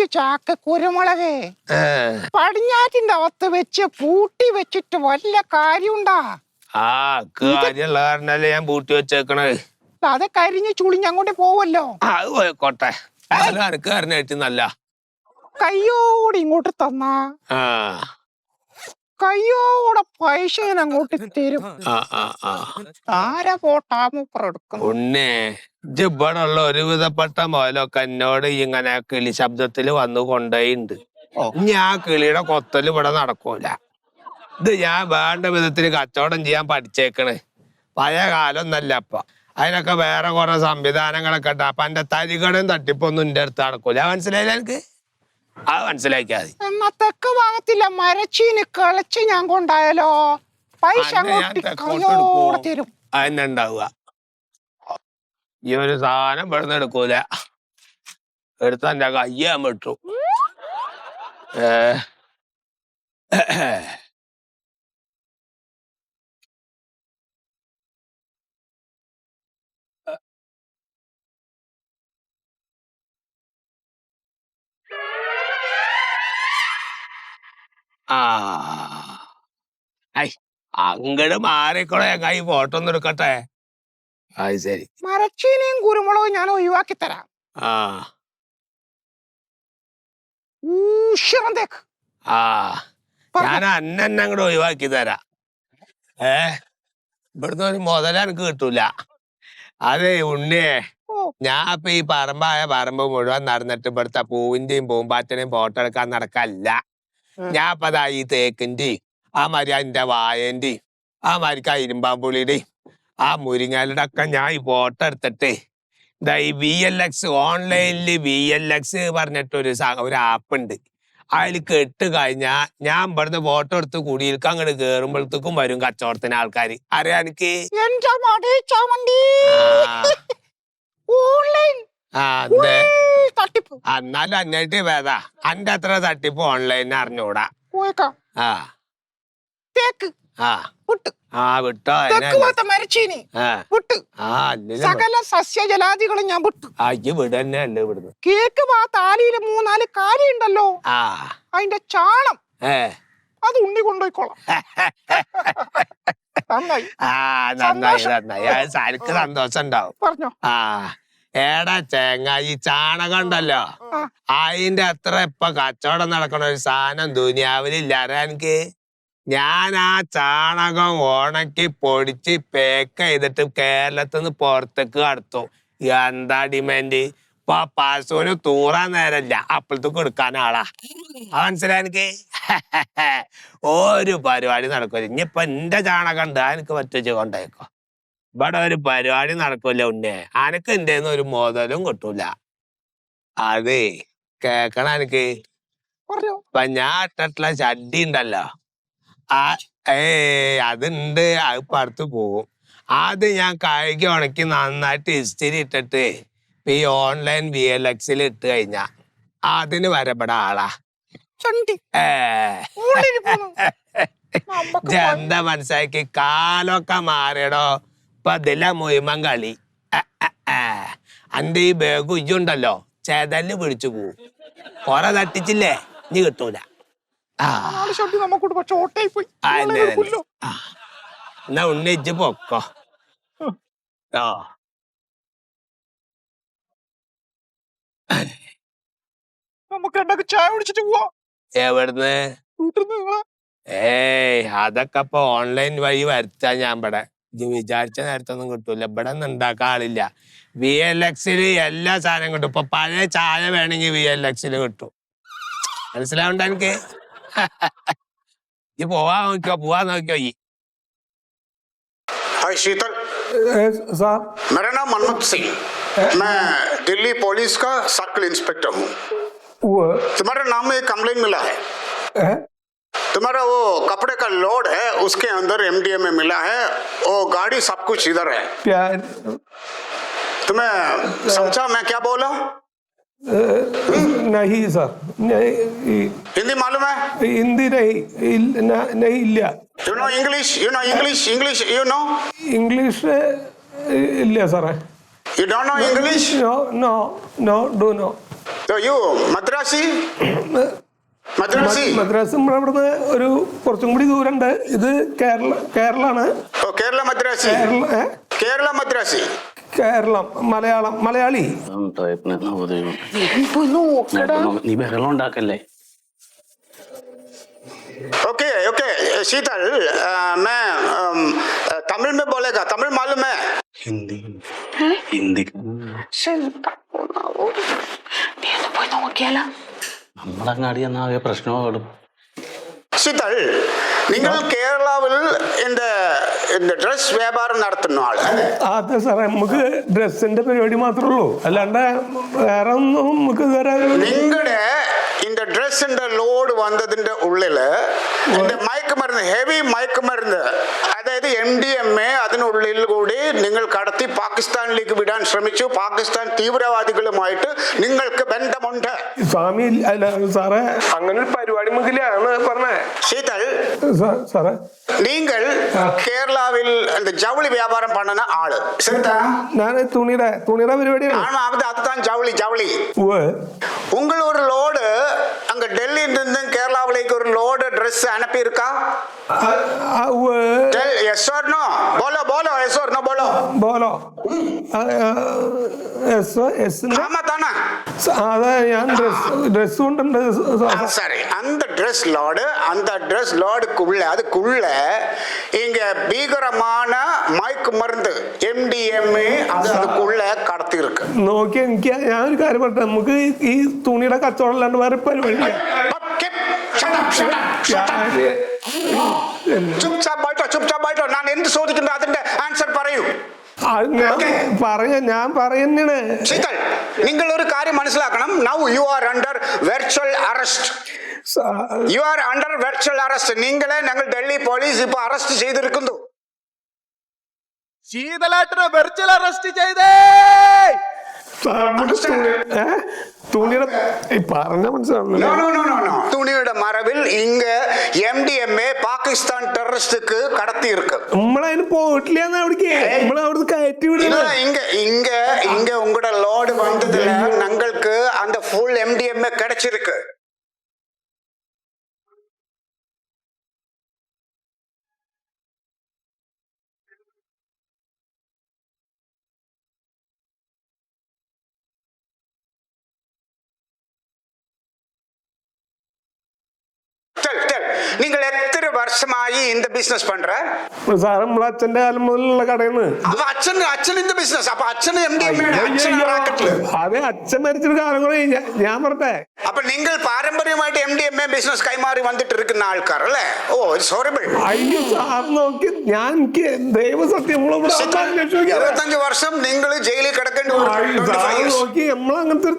15 ചാക്ക് കുരുമുളകേ പടിഞ്ഞാറ്റിന്റെ അകത്ത് വെച്ച് പൂട്ടി വെച്ചിട്ട് വല്ല കാര്യമുണ്ടാ? ആ കാര്യമുള്ള കാരണല്ലേ ഞാൻ പൂട്ടി വെച്ചേക്കണേ. അത് കരിഞ്ഞ് ചുളിഞ്ഞ് അങ്ങോട്ട് പോവല്ലോ. അത് പോയിക്കോട്ടെ, അനക്ക് കാരണമായിട്ട് നല്ല കയ്യോടെ ഇങ്ങോട്ട് തന്നാ കയ്യോടെ പൈസ അങ്ങോട്ട് തരും. ആരാ പോട്ടാമുപ്പറെടുക്കും? ഉണ്ണേ ജിബടുള്ള ഒരുവിധപ്പെട്ട മോലൊക്കെ എന്നോട് ഇങ്ങനെ കിളി ശബ്ദത്തിൽ വന്നു കൊണ്ടേയിണ്ട്. ഞാൻ കിളിയുടെ കൊത്തല് ഇവിടെ നടക്കൂല. ഇത് ഞാൻ വേണ്ട വിധത്തിൽ കച്ചവടം ചെയ്യാൻ പഠിച്ചേക്കണ്. പഴയ കാലം ഒന്നല്ല അപ്പൊ. അതിനൊക്കെ വേറെ കുറെ സംവിധാനങ്ങളൊക്കെ ഉണ്ട്. അപ്പൊ എന്റെ തരികടയും തട്ടിപ്പൊന്നും എന്റെ അടുത്ത് നടക്കൂല. മനസ്സിലായില്ല എനിക്ക്? അത് മനസ്സിലാക്കിയാൽ മതി. എന്നാ തെക്ക് ഭാഗത്തില്ല മരച്ചീന് കിളച്ച് ഞാൻ കൊണ്ടായാലോ? പൈസ തരും. അതന്നെ ഉണ്ടാവുക. ഈ ഒരു സാധനം ഇവിടുന്ന് എടുക്കൂല. എടുത്ത എന്റെ കയ്യാൻ വിട്ടു. അങ്ങട് മാറിക്കോളെ, കൈ ഫോട്ടോ ഒന്നും എടുക്കട്ടെ. അത് ശരി. മരച്ചീനയും കുരുമുളകും ഞാൻ ഒഴിവാക്കി തരാം. ഞാൻ അന്നെ അങ്ങോട്ട് ഒഴിവാക്കി തരാം. ഇവിടുന്ന് ഒരു മുതല എനിക്ക് കിട്ടൂല. അതെ ഉണ്ണിയെ, ഞാൻ ഇപ്പൊ ഈ പറമ്പ് മുഴുവൻ നടന്നിട്ട് ഇവിടുത്തെ പൂവിന്റെയും പൂമ്പാറ്റനെയും ഫോട്ടോ എടുക്കാൻ നടക്കല്ല. ഞാൻ ഇപ്പൊ അതാ ഈ തേക്കിന്റെയും ആ മാതിരി അതിന്റെ വായന്റെയും ആ മാതിരിക്ക് ഇരുമ്പാമ്പുളിയുടെയും ആ മുരിങ്ങാലുടെ ഒക്കെ ഞാൻ ഈ ഫോട്ടോ എടുത്തിട്ട് ഇതാ ഈ VLX ഓൺലൈനില് VLX പറഞ്ഞിട്ടൊരു ആപ്പ് ഉണ്ട്. അതിൽ കെട്ട് കഴിഞ്ഞാ ഞാൻ ഇവിടുന്ന് ഫോട്ടോ എടുത്ത് കുടിയിൽക്ക് അങ്ങോട്ട് കേറുമ്പോഴത്തേക്കും വരും കച്ചവടത്തിന് ആൾക്കാര്. അറിയാ എനിക്ക്? എന്നാലും അന്നായിട്ട് വേദാ അന്റെ അത്ര തട്ടിപ്പ് ഓൺലൈനിൽ അറിഞ്ഞൂടാ. വിട്ടോ. സകല സസ്യജലാദികളും ഞാൻ വിട്ടു. വിടന്നെ അല്ലേ ഇവിടുന്ന്. കേക്ക് താലിയില് 3-4 കാര്യമുണ്ടല്ലോ, അതിന്റെ ചാണം അത് ഉണ്ണി കൊണ്ടുപോയിക്കോളാം. നന്നായി സാരിക്ക് സന്തോഷം ഉണ്ടാവും. പറഞ്ഞോ. ഏടാ ചേങ്ങ, ഈ ചാണകം ഉണ്ടല്ലോ, അതിന്റെ അത്ര ഇപ്പൊ കച്ചവടം നടക്കണ ഒരു സാധനം ദുനിയാവിലില്ല. അറിയാ എനിക്ക്? ഞാൻ ആ ചാണകം ഉണക്കി പൊടിച്ച് പേക്ക് ചെയ്തിട്ട് കേരളത്തിൽ നിന്ന് പുറത്തേക്ക് കടത്തും. എന്താ ഡിമാൻഡ്? ഇപ്പൊ പാസോന് തൂറാൻ നേരല്ല, അപ്പോഴത്തേക്ക് എടുക്കാൻ ആളാ. മനസ്സിലായി എനിക്ക്? ഒരു പരിപാടി നടക്കൂല. ഇനിയിപ്പൊ എന്റെ ചാണകം ഉണ്ട്, എനിക്ക് പറ്റിച്ച് കൊണ്ടേക്കോ. ഇവിടെ ഒരു പരിപാടി നടക്കൂല ഉണ്ണേ. അനക്ക് എന്തേന്ന് ഒരു മുതലും കിട്ടൂല. അതെ കേക്കണ എനിക്ക്? ഇപ്പൊ ഞാൻ ഇട്ടിട്ടുള്ള ചട്ടി ഉണ്ടല്ലോ, അതുണ്ട്, അത് പടുത്ത് പോകും. അത് ഞാൻ കഴുകി ഉണക്കി നന്നായിട്ട് ഇസ്തിരി ഇട്ടിട്ട് ഈ ഓൺലൈൻ VLX ഇട്ട് കഴിഞ്ഞാ അതിന് വരപ്പെടാ ആളാ. എന്താ മനസ്സിലാക്കി? കാലൊക്കെ മാറിയടോ. ഇപ്പൊ ഇതില മുഴുവൻ കളി. അന്റെ ഈ ബാഗ് ഉജ്ജുണ്ടല്ലോ, ചേതല് പിടിച്ചു പോവും. കൊറേ തട്ടിച്ചില്ലേ, ഇനി കിട്ടൂല. എന്നാ ഉണ്ണിച്ച് പൊക്കോ. എവിടുന്ന്? അതൊക്കെ ഇപ്പൊ ഓൺലൈൻ വഴി വരുത്താ. ഞാൻ ഇവിടെ വിചാരിച്ച നേരത്തൊന്നും കിട്ടൂല. ഇവിടെ ഒന്നും ഉണ്ടാക്കാൻ ആളില്ല. VLX എല്ലാ സാധനം കിട്ടും. ഇപ്പൊ പഴയ ചായ വേണമെങ്കിൽ VLX കിട്ടും. മനസ്സിലാവണ്ട എനിക്ക്? ഈ പോവാൻ നോക്കിയോ ഈ? हाय शीतल साहब, मेरा नाम मनमोहन सिंह, मैं दिल्ली पुलिस का सर्कल इंस्पेक्टर हूँ। तुम्हारे नाम में एक कंप्लेंट मिला है। तुम्हारा वो कपड़े का लोड है, उसके अंदर MDMA मिला है। वो गाड़ी सब कुछ इधर है। तुम्हें समझा मैं क्या बोला? नहीं सर, नहीं। हिंदी मालूम है? हिंदी नहीं इल्ला। You know English? You know English? English? You know? English इल्ला sir. You don't know English? No, do know. So you Madrasi? Madrasi? Madras നമ്മുടെ ഇവിടുന്ന് ഒരു കുറച്ചും കൂടി ദൂരമുണ്ട്. ഇത് കേരളാണ്. Oh, Kerala Madrasi. Kerala Madrasi. Keralam Malayalam Malayali. നീ ബഹളം ഉണ്ടാക്കല്ലേ. ओके ओके शीतल मैं तमिल में बोलेगा तमिल मालूम है ഹിന്ദി ഹിന്ദി നമ്മളങ്ങാടി എന്നാകെ പ്രശ്നമാകും. शीतल നിങ്ങൾ കേരളത്തിൽ இந்த ഡ്രസ് വ്യാപാരം നടത്തുന്ന ആള് അതെ സാറേ, നമുക്ക് ഡ്രസ്സിന്റെ പരിപാടി മാത്രമേ ഉള്ളൂ, അല്ലാണ്ട് വേറെ ഒന്നും നമുക്ക് ഇതുവരെ. നിങ്ങളുടെ இந்த ഡ്രസ്സിന്റെ ലോഡ് വന്നതിന്റെ ഉള്ളില് മയക്കുമരുന്ന് ഹെവി മയക്കുമരുന്ന് അതായത് MDMA അതിനുള്ളിൽ കൂടി നിങ്ങൾ കടത്തി പാകിസ്ഥാനിലേക്ക് വിടാൻ ശ്രമിച്ചു. പാകിസ്ഥാൻ തീവ്രവാദികളുമായിട്ട് നിങ്ങൾക്ക് ബന്ധമുണ്ട്. സ്വാമി അല്ല സാറേ, അങ്ങനെ ഒരു പരിപാടി മുതലാണ് പറഞ്ഞേ. ശീതൽ സാറേ, നിങ്ങൾ കേരളാവിൽ ജൗളി വ്യാപാരം പണുന്ന ആള് ഞാൻ തുണിയുടെ പരിപാടിയാണ്. அதுதான் ஜவுளி ஜவுளி உங்கள் ஒரு லோடு அங்க டெல்லியில இருந்து கேரளாவிലേക്ക് ஒரு லோடு Dress அனுப்பி இருக்கா? yes or no? बोलो yes or no बोलो. ஆமா தானா? അതെ, ഞാൻ ഡ്രസ് കൊണ്ടുണ്ട്. சரி, அந்த ட்ரெஸ் லோடுக்குள்ள அதுக்குள்ள இங்க பீகரமான மயக்கு மருந்து MDMA அதுக்குள்ள கடத்தி இருக்கு. നോക്കി എനിക്ക് ഞാൻ ഒരു കാര്യം പറയട്ടെ, നമുക്ക് ഈ തുണിയുടെ കച്ചവടം അല്ലാണ്ട് വേറെ പരിപാടിയില്ല. ചുപ്ചാപ്പ് ആയിട്ടോ ഞാൻ എന്ത് ചോദിക്കുന്നു അതിന്റെ ആൻസർ പറയൂ. ഞാൻ പറയുന്നതാണ്. ശീതൽ, നിങ്ങൾ ഒരു കാര്യം മനസ്സിലാക്കണം. Now you are under virtual arrest. നിങ്ങളെ ഞങ്ങൾ ഡൽഹി പോലീസ് ഇപ്പൊ അറസ്റ്റ് ചെയ്തിരിക്കുന്നു. ശീതളേട്ടനെ വെർച്വൽ അറസ്റ്റ് ചെയ്തേ. തുണിയുടെ പറഞ്ഞ മനസ്സിലാവുന്നു. തുണിയുടെ മറവിൽ ഇങ്ങ MDMA പാകിസ്ഥാൻ ടെററിസ്റ്റുക്ക് കടത്തിയിருக்கு. നമ്മളതിന് പോയിട്ടില്ല, അവിടേക്ക് നമ്മളവിടുന്ന് കയറ്റി വിടുക. இங்க உங்களோட லோடு வந்ததுல ഞങ്ങൾക്ക് அந்த ஃபுல் MDMA கிடைச்சிருக்கு. നിങ്ങൾ എത്ര വർഷമായി இந்த ബിസിനസ് പண்ற? സാർ, നമ്മളെ അച്ഛന്റെ കാലം മുതലുള്ള കടയാണ്. അപ്പൊ അച്ഛൻ இந்த ബിസിനസ്. അപ്പൊ അച്ഛന് MDMA അതെ, അച്ഛൻ മരിച്ചൊരു കാലം കൂടെ ഞാൻ പറഞ്ഞേ. അപ്പൊ നിങ്ങൾ പാരമ്പര്യമായിട്ട് MDMA ബിസിനസ് കൈമാറി വന്നിട്ട് ഇരിക്കുന്ന ആൾക്കാർ അല്ലേ? ഓ, ഇറ്റ്സ് ഹോറിബിൾ. അയ്യോ സാർ, നോക്കി ഞാൻ എനിക്ക് ദൈവസത്യം 25 വർഷം നിങ്ങൾ ജയിലിൽ കിടക്കേണ്ടി വരും. നോക്കി നമ്മളങ്ങനത്തെ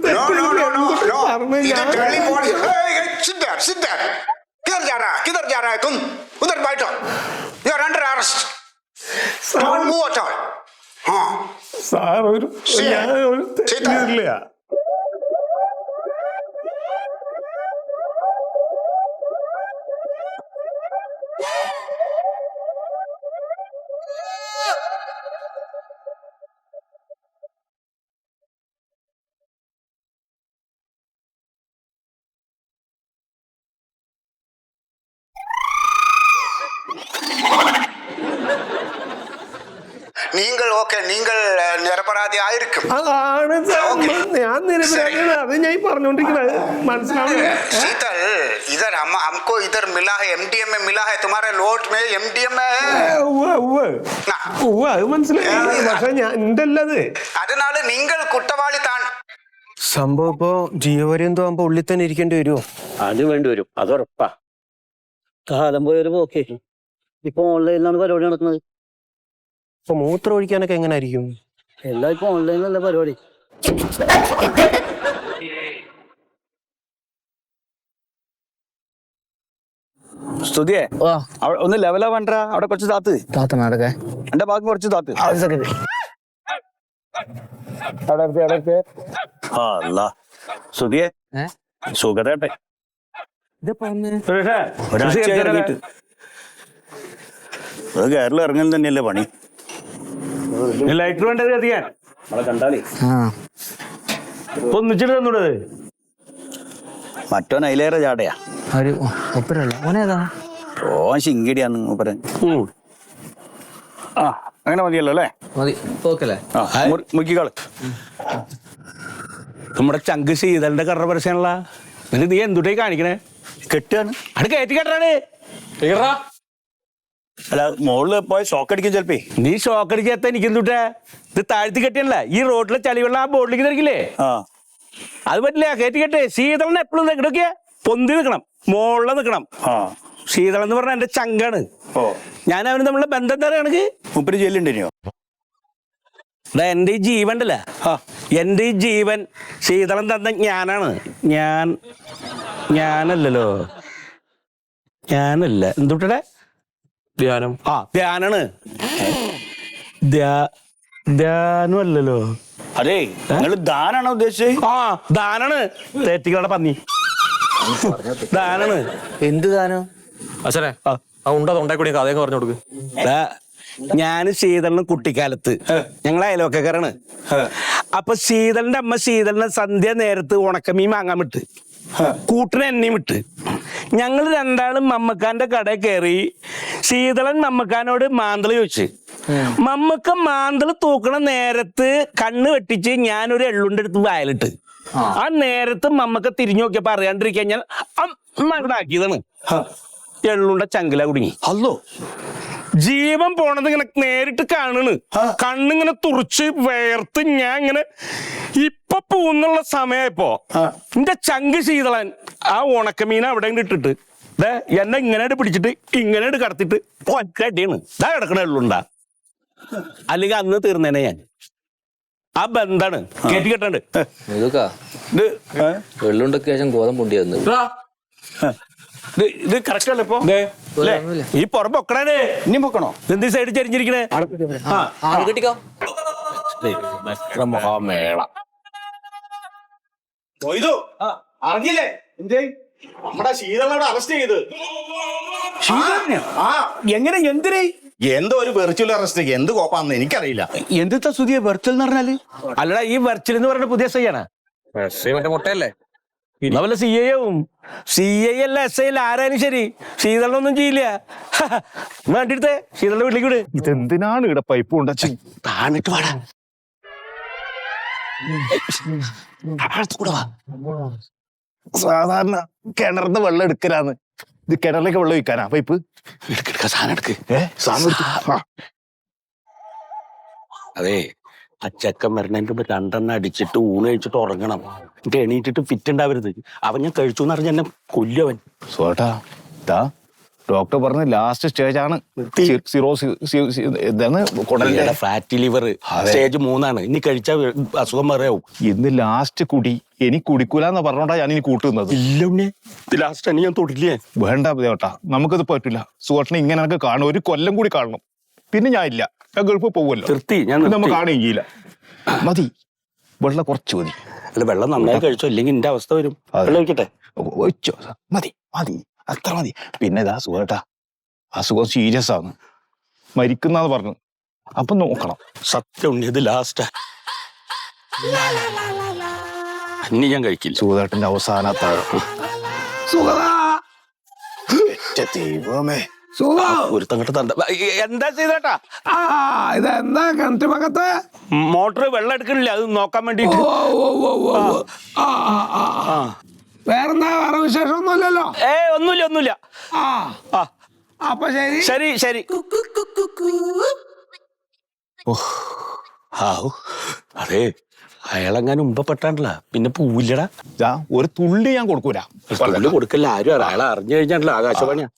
किधर जा रहा है तुम? उधर बैठो. You are under arrest. Don't move at all. हाँ. സാർ, ഒരു തെറ്റില്ല. നിങ്ങൾ നിരപരാധി ആയിരിക്കും. അതാണ് ഞാൻ നിരപരാധിയാണ്. അത് ഞാൻ പറഞ്ഞോണ്ടിരിക്കുന്നത് മനസ്സിലാവില്ല. शीतल, इधर हमको इधर मिला है MDMA मिला है. तुम्हारे लोड में MDMA है. അത് മനസ്സിലായി. പക്ഷെ ഞാൻ എന്റെ അല്ലത്. അതിനാൽ നിങ്ങൾ കുറ്റവാളി താൻ. സംഭവം ഇപ്പോ ജീവപര്യന്തം ആകുമ്പോ ഉള്ളിൽ തന്നെ ഇരിക്കേണ്ടി വരുമോ? അത് വേണ്ടി വരും, അതുറപ്പാ. കാലം പോയൊരു പോക്കേ. ഇപ്പൊ ഓൺലൈനിലാണ് പരിപാടി നടക്കുന്നത്. അപ്പൊ മൂത്രം ഒഴിക്കാനൊക്കെ എങ്ങനെ ആയിരിക്കും? എല്ലാം ഇപ്പൊ ഓൺലൈനിലല്ല പരിപാടി. സ്തുതിയെ ഒന്ന് ലെവലാ വേണ്ട. അവിടെ കുറച്ച് താത്ത് എന്റെ ഭാഗം കുറച്ച് താത്ത്. സ്തുതിയെ സുഖതട്ടെ. കേരളം ഇറങ്ങൽ തന്നെയല്ലേ പണി. ലൈറ്റർ വേണ്ടത് കത്തിക്കാൻ നമ്മളെ കണ്ടാലേ ഒന്നിച്ചിട്ട് തന്നൂടത്. മറ്റോൻ അതിലേറെ ചാടയാ. ഒപ്പരല്ല ഓനേതാ? ഓൻ ശിങ്കിടിയാന്ന് മൂപ്പരൻ. ആ അങ്ങനെ മതിയല്ലോ അല്ലേ? മതി ഓക്കല്ലേ? മുക്കിക്കാള്. നമ്മുടെ ചങ്ക് ശീതലിന്റെ കറ പരസ്യമുള്ള നീ എന്തുട്ടായി കാണിക്കണേ? കെട്ടാണ് അത് കയറ്റി കെട്ടാണ്. അല്ല മോളില് പോയ ഷോക്ക് അടിക്കും ചിലപ്പേ. നീ ഷോക്ക് അടിക്കാത്ത എനിക്ക് എന്തുട്ടാ? ഇത് താഴ്ത്തി കെട്ടിയല്ല, ഈ റോഡിലെ ചളിവെള്ളം ആ ബോർഡിലേക്ക് തെറിക്കില്ലേ? ആ അത് പറ്റില്ല, കയറ്റി കെട്ടേ. ശീതളന് എപ്പോഴും ഇവിടെയൊക്കെ പൊന്തി നിൽക്കണം, മുകളിൽ നിൽക്കണം. ആ ശീതളൻ എന്ന് പറഞ്ഞാൽ എന്റെ ചങ്കാണ്. ഓ ഞാൻ അവന് തമ്മിലുള്ള ബന്ധം എന്താ കണക്ക്? മൂപ്പര് ജയിലുണ്ടോ? എന്റെ ഈ ജീവൻ ഉണ്ടല്ല, എന്റെ ഈ ജീവൻ ശീതളൻ തന്ന ഞാനാണ്. ഞാനല്ലല്ലോ, ഞാനല്ല. എന്തുട്ടേ? ധ്യാനം. ആ ധ്യാനാണ്. ധ്യാനം അല്ലല്ലോ. അതെ നിങ്ങള് ദാനാണോ ഉദ്ദേശിച്ചത്? ആ ദാനാണ്. തേറ്റികളുടെ പന്നി ദാനാണ്. എന്ത് ദാനം? അച്ഛനെ ആ ഉണ്ട തൊണ്ടായിക്കൂടി കഥയൊക്കെ പറഞ്ഞു കൊടുക്ക്. ഞാൻ ശീതളിന് കുട്ടിക്കാലത്ത് ഞങ്ങൾ അയൽവക്കാരാണ്. അപ്പൊ ശീതളിന്റെ അമ്മ ശീതളിന് സന്ധ്യ നേരത്ത് ഉണക്കമീൻ വാങ്ങാൻ വിട്ട്, കൂട്ടിന് എണ്ണയും വിട്ട്. ഞങ്ങൾ രണ്ടാളും മമ്മക്കാന്റെ കടയിൽ കയറി. ശീതളൻ മമ്മക്കാനോട് മാന്തള് ചോദിച്ചു. മമ്മക്ക മാന്തള് തൂക്കണ നേരത്ത് കണ്ണ് വെട്ടിച്ച് ഞാനൊരു എള്ളുണ്ട് എടുത്ത് വയലിട്ട്. ആ നേരത്ത് മമ്മക്ക തിരിഞ്ഞു നോക്കിയപ്പോ അറിയാണ്ടിരിക്കാൻ ഞാൻ ഇവിടെ ആക്കിയതാണ്. എള്ളുണ്ട ചങ്കില കുടുങ്ങി. അല്ലോ ജീവൻ പോണത് ഇങ്ങനെ നേരിട്ട് കാണണ്. കണ്ണിങ്ങനെ തുറിച്ച് വേർത്ത് ഞാൻ ഇങ്ങനെ ഇപ്പൊ പൂന്നുള്ള സമയപ്പോ എന്റെ ചങ്ക് ശീതളൻ ആ ഉണക്കമീൻ അവിടെ ഇട്ടിട്ട് എന്നെ ഇങ്ങനെ പിടിച്ചിട്ട് ഇങ്ങനെ കടത്തിട്ട് ഒറ്റടിയാണ് ഇതാ കിടക്കണ എള്ളുണ്ടാ. അല്ലെങ്കിൽ അന്ന് തീർന്നേനെ ഞാൻ. ആ ബന്ധാണ് കേറ്റി കെട്ടണ്ട്. വെള്ളുണ്ടൊക്കെ ശേഷം ഗോതമ്പ് പൊണ്ടിയായിരുന്നു. ഇത് കറക്റ്റ് അല്ലേ ഇപ്പൊ? ഈ പുറം പൊക്കണേ. ഇനി പൊക്കണോ? എന്ത് സൈഡ് ചരിഞ്ഞിരിക്കണേ? കെട്ടിക്കോ. മഹാമേള അറിഞ്ഞില്ലേ നമ്മുടെ ശീതളോട് അറസ്റ്റ് ചെയ്ത്? എങ്ങനെ എന്തിനേ? എന്തോ ഒരു വെർച്വൽ അറസ്റ്റ്, എന്ത് കോപ്പാന്ന് എനിക്കറിയില്ല. എന്താ സുധിയെ വെർച്വൽ എന്ന് പറഞ്ഞാല്? അല്ലടാ ഈ വെർച്വൽ എന്ന് പറഞ്ഞ പുതിയ SI ആണ്. മറ്റേ മുട്ടയല്ലേ? അതുപോലെ CI ആവും. CI അല്ല SI അല്ല ആരായാലും ശരി ശീതളൊന്നും ചെയ്യില്ല. വേണ്ടിടുത്തേ ശീതളുടെ വീട്ടിലേക്ക് വിട്. ഇതെന്തിനാണ് ഇവിടെ പൈപ്പ് കൊണ്ടച്ച് താണിട്ട് വാടാ. സാധാരണ കിണറിന്ന് വെള്ളം എടുക്കലാന്ന്, ഇത് കിണറിലേക്ക് വെള്ളം ഒഴിക്കാനാ പൈപ്പ്? സാധനം എടുക്ക്. അതെ അച്ചക്കം വരണതിന്റെ മുമ്പ് 2 എണ്ണം അടിച്ചിട്ട് ഊണ് കഴിച്ചിട്ട് ഉറങ്ങണം. എന്നിട്ട് എണീറ്റിട്ട് ഫിറ്റ് ഉണ്ടാവരുത്. അവൻ ഞാൻ കഴിച്ചു എന്ന് പറഞ്ഞ എന്നെ കൊല്ലവൻ. സോട്ടാ ഇതാ ഡോക്ടർ പറഞ്ഞ ലാസ്റ്റ് സ്റ്റേജ് ആണ്. ഫാറ്റി ലിവർ സ്റ്റേജ് 3 ആണ്. ഇനി കഴിച്ചാൽ അസുഖം പറയാവും. ഇന്ന് ലാസ്റ്റ് കുടി, എനിക്ക് കുടിക്കൂലെന്ന് പറഞ്ഞോണ്ടാ ഞാൻ ഇനി കൂട്ടുന്നത്. ഇല്ല ലാസ്റ്റ് ആണ് ഞാൻ തൊടില്ലേ. വേണ്ട ചേട്ടാ, നമുക്കത് പറ്റില്ല. സുഹൃത്തിനെ ഇങ്ങനെ എനിക്ക് കാണും, 1 കൊല്ലം കൂടി കാണണം. പിന്നെ ഞാൻ ഇല്ല, ഞാൻ ഗൾഫിൽ പോവുമല്ലോ. നമുക്ക് കാണുകയില്ല. മതി വെള്ളം കുറച്ച് മതി. അല്ല വെള്ളം നന്നായി കഴിച്ചോ, ഇല്ലെങ്കിൽ എന്റെ അവസ്ഥ വരും. വെള്ളം ഒഴിക്കട്ടെ? ഒഴിച്ചോ, മതി മതി, അത്ര മതി. പിന്നെ ഇതാ സുഖേട്ടാ, അസുഖം സീരിയസ് ആണ്, മരിക്കുന്നാന്ന് പറഞ്ഞു. അപ്പൊ നോക്കണം. സത്യം ഉണ്ട്, ഇത് ലാസ്റ്റ്. ഇനി ഞാൻ കഴിക്കില്ല. സുഖേട്ടന്റെ അവസാനത്തെ ദൈവമേ. ഒരു തങ്ങട്ട് തണ്ട. എന്താ ചെയ്തേട്ടാ? ഇതെന്താ കിണറ്റ് ഭാഗത്ത് മോട്ടർ വെള്ളം എടുക്കണില്ല, അത് നോക്കാൻ വേണ്ടിട്ട്. വേറെന്താ, വേറെ വിശേഷമൊന്നുമില്ലല്ലോ? ഒന്നുമില്ല. അപ്പൊ ശരി ശരി ശരി. അതെ അയാളെങ്ങാനും മുമ്പപ്പെട്ടാണ്ടല്ല പിന്നെ പൂവില്ലടാ. ഒരു തുള്ളി ഞാൻ കൊടുക്കൂല. കൊടുക്കല്ല ആരും. അയാളെ അറിഞ്ഞു കഴിഞ്ഞാണല്ലോ ആകാശവാണിയാ.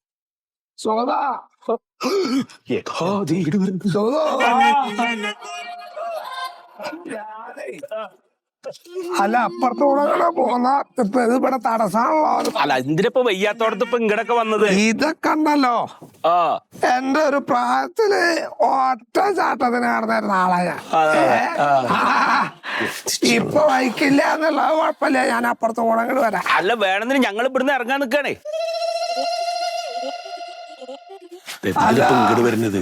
അല്ല അപ്പുറത്തൂടെ പോന്ന ഇപ്പൊ ഇത് ഇവിടെ തടസ്സമാണല്ലോ. അല്ല എന്തിനിപ്പോ വയ്യാത്തോടത്ത് ഇപ്പൊ ഇങ്ങടൊക്കെ വന്നത്? ഇതൊക്കെ ഉണ്ടല്ലോ, എന്റെ ഒരു പ്രായത്തില് ഒറ്റ ചാട്ടത്തിന് നടന്നിരുന്ന ആളാ ഞാൻ. ഇപ്പൊ വഹിക്കില്ല എന്നുള്ളത് കുഴപ്പമില്ല, ഞാൻ അപ്പുറത്ത് കൂടെ അങ്ങോട്ട് വരാം. അല്ല വേണമെന്നില്ല, ഞങ്ങൾ ഇവിടുന്ന് ഇറങ്ങാൻ നിൽക്കണേ. ഇങ്ങോട്ട് വരുന്നത്